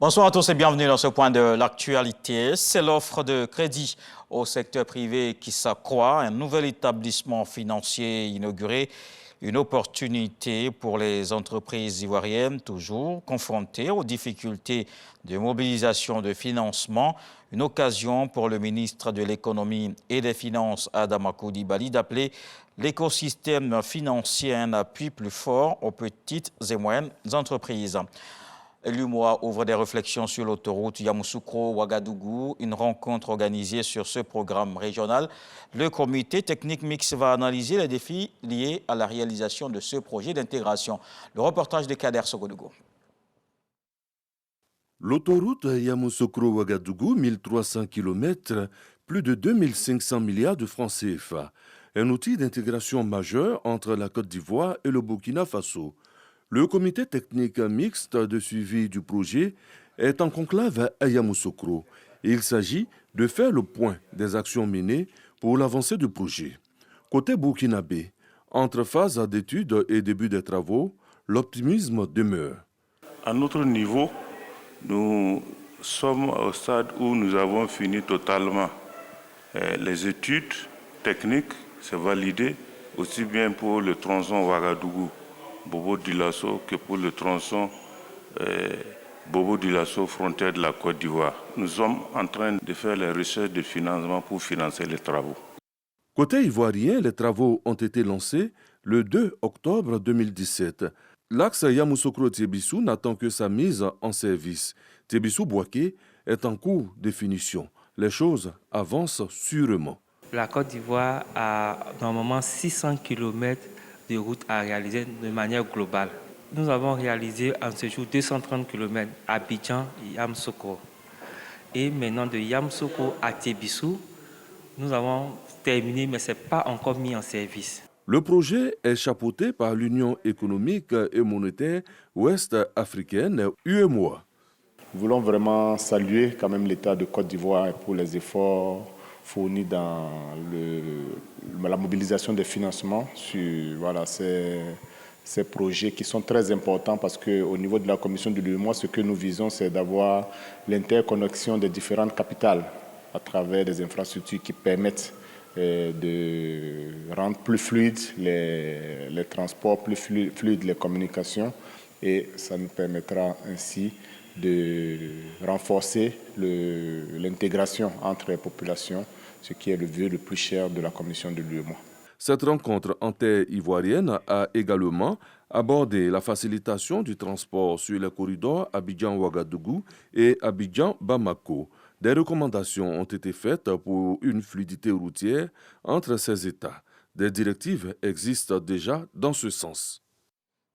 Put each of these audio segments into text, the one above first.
Bonsoir à tous et bienvenue dans ce point de l'actualité. C'est l'offre de crédit au secteur privé qui s'accroît. Un nouvel établissement financier inauguré, une opportunité pour les entreprises ivoiriennes toujours confrontées aux difficultés de mobilisation de financement. Une occasion pour le ministre de l'Économie et des Finances, Adama Coulibaly, d'appeler l'écosystème financier un appui plus fort aux petites et moyennes entreprises. L'UMOA ouvre des réflexions sur l'autoroute Yamoussoukro-Ouagadougou, une rencontre organisée sur ce programme régional. Le comité technique mixte va analyser les défis liés à la réalisation de ce projet d'intégration. Le reportage de Kader Sogodougou. L'autoroute Yamoussoukro-Ouagadougou, 1300 km, plus de 2500 milliards de francs CFA. Un outil d'intégration majeur entre la Côte d'Ivoire et le Burkina Faso. Le comité technique mixte de suivi du projet est en conclave à Yamoussoukro. Il s'agit de faire le point des actions menées pour l'avancée du projet. Côté burkinabé, entre phase d'études et début des travaux, l'optimisme demeure. À notre niveau, nous sommes au stade où nous avons fini totalement les études techniques, c'est validé, aussi bien pour le tronçon Ouagadougou Bobo-Dioulasso que pour le tronçon Bobo-Dioulasso frontière de la Côte d'Ivoire. Nous sommes en train de faire les recherches de financement pour financer les travaux. Côté ivoirien, les travaux ont été lancés le 2 octobre 2017. L'axe Yamoussoukro-Tiebissou n'attend que sa mise en service. Tiebissou-Bouaké est en cours de finition. Les choses avancent sûrement. La Côte d'Ivoire a normalement 600 km de route à réaliser de manière globale. Nous avons réalisé en ce jour 230 km à Abidjan et Yamoussoukro. Et maintenant de Yamoussoukro à Tiebissou, nous avons terminé, mais ce n'est pas encore mis en service. Le projet est chapeauté par l'Union économique et monétaire ouest-africaine, UEMOA. Nous voulons vraiment saluer quand même l'État de Côte d'Ivoire pour les efforts fournis dans la mobilisation des financements sur ces projets qui sont très importants parce qu'au niveau de la commission de l'UEMOA, ce que nous visons, c'est d'avoir l'interconnexion des différentes capitales à travers des infrastructures qui permettent de rendre plus fluides les transports, plus fluides les communications, et ça nous permettra ainsi de renforcer l'intégration entre les populations, ce qui est le vœu le plus cher de la commission de l'UEMOA. Cette rencontre en terre ivoirienne a également abordé la facilitation du transport sur les corridors Abidjan-Ouagadougou et Abidjan-Bamako. Des recommandations ont été faites pour une fluidité routière entre ces États. Des directives existent déjà dans ce sens.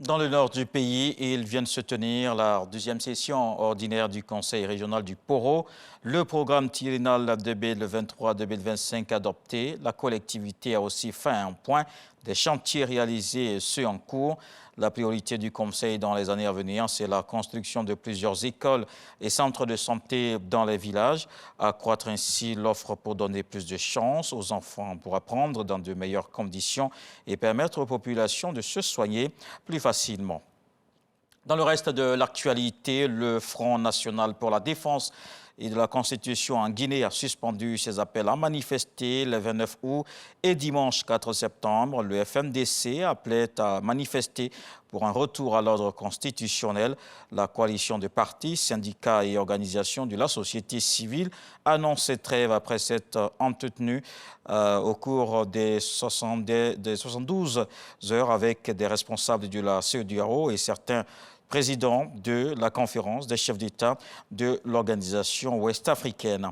Dans le nord du pays, il vient de se tenir la deuxième session ordinaire du Conseil régional du Poro. Le programme triennal 2023-2025 adopté, la collectivité a aussi fait un point des chantiers réalisés et ceux en cours. La priorité du Conseil dans les années à venir, c'est la construction de plusieurs écoles et centres de santé dans les villages, accroître ainsi l'offre pour donner plus de chances aux enfants pour apprendre dans de meilleures conditions et permettre aux populations de se soigner plus facilement. Dans le reste de l'actualité, le Front national pour la défense et de la Constitution en Guinée a suspendu ses appels à manifester le 29 août et dimanche 4 septembre. Le FNDC appelait à manifester pour un retour à l'ordre constitutionnel. La coalition de partis, syndicats et organisations de la société civile annonce cette trêve après s'être entretenue au cours des 72 heures avec des responsables de la CEDEAO et certains président de la conférence des chefs d'État de l'organisation ouest-africaine.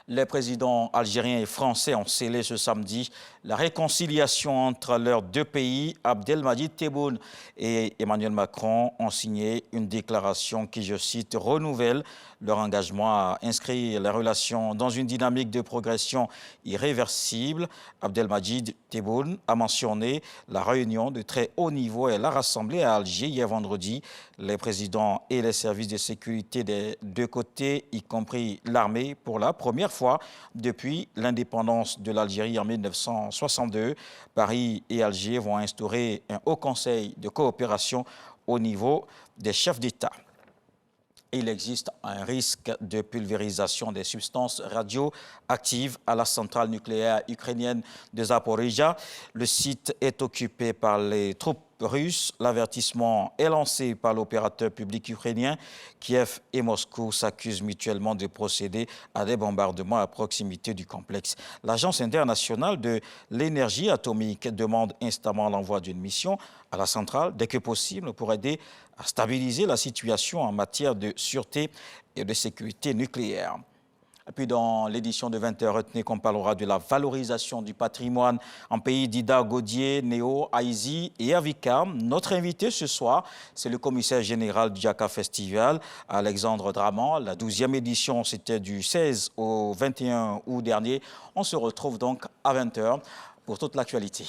Les présidents algériens et français ont scellé ce samedi la réconciliation entre leurs deux pays. Abdelmadjid Tebboune et Emmanuel Macron ont signé une déclaration qui, je cite, renouvelle leur engagement à inscrire les relations dans une dynamique de progression irréversible. Abdelmadjid Tebboune a mentionné la réunion de très haut niveau et l'a rassemblée à Alger hier vendredi. Les présidents et les services de sécurité des deux côtés, y compris l'armée, pour la première fois depuis l'indépendance de l'Algérie en 1962. Paris et Alger vont instaurer un haut conseil de coopération au niveau des chefs d'État. et il existe un risque de pulvérisation des substances radioactives à la centrale nucléaire ukrainienne de Zaporizhzhia. Le site est occupé par les troupes russes. L'avertissement est lancé par l'opérateur public ukrainien. Kiev et Moscou s'accusent mutuellement de procéder à des bombardements à proximité du complexe. L'Agence internationale de l'énergie atomique demande instamment l'envoi d'une mission à la centrale dès que possible pour aider à stabiliser la situation en matière de sûreté et de sécurité nucléaire. Et puis dans l'édition de 20h, retenez qu'on parlera de la valorisation du patrimoine en pays d'Ida Gaudier, Néo, Haïzi et Avika. Notre invité ce soir, c'est le commissaire général du Jaka Festival, Alexandre Draman. La 12e édition, c'était du 16 au 21 août dernier. On se retrouve donc à 20h pour toute l'actualité.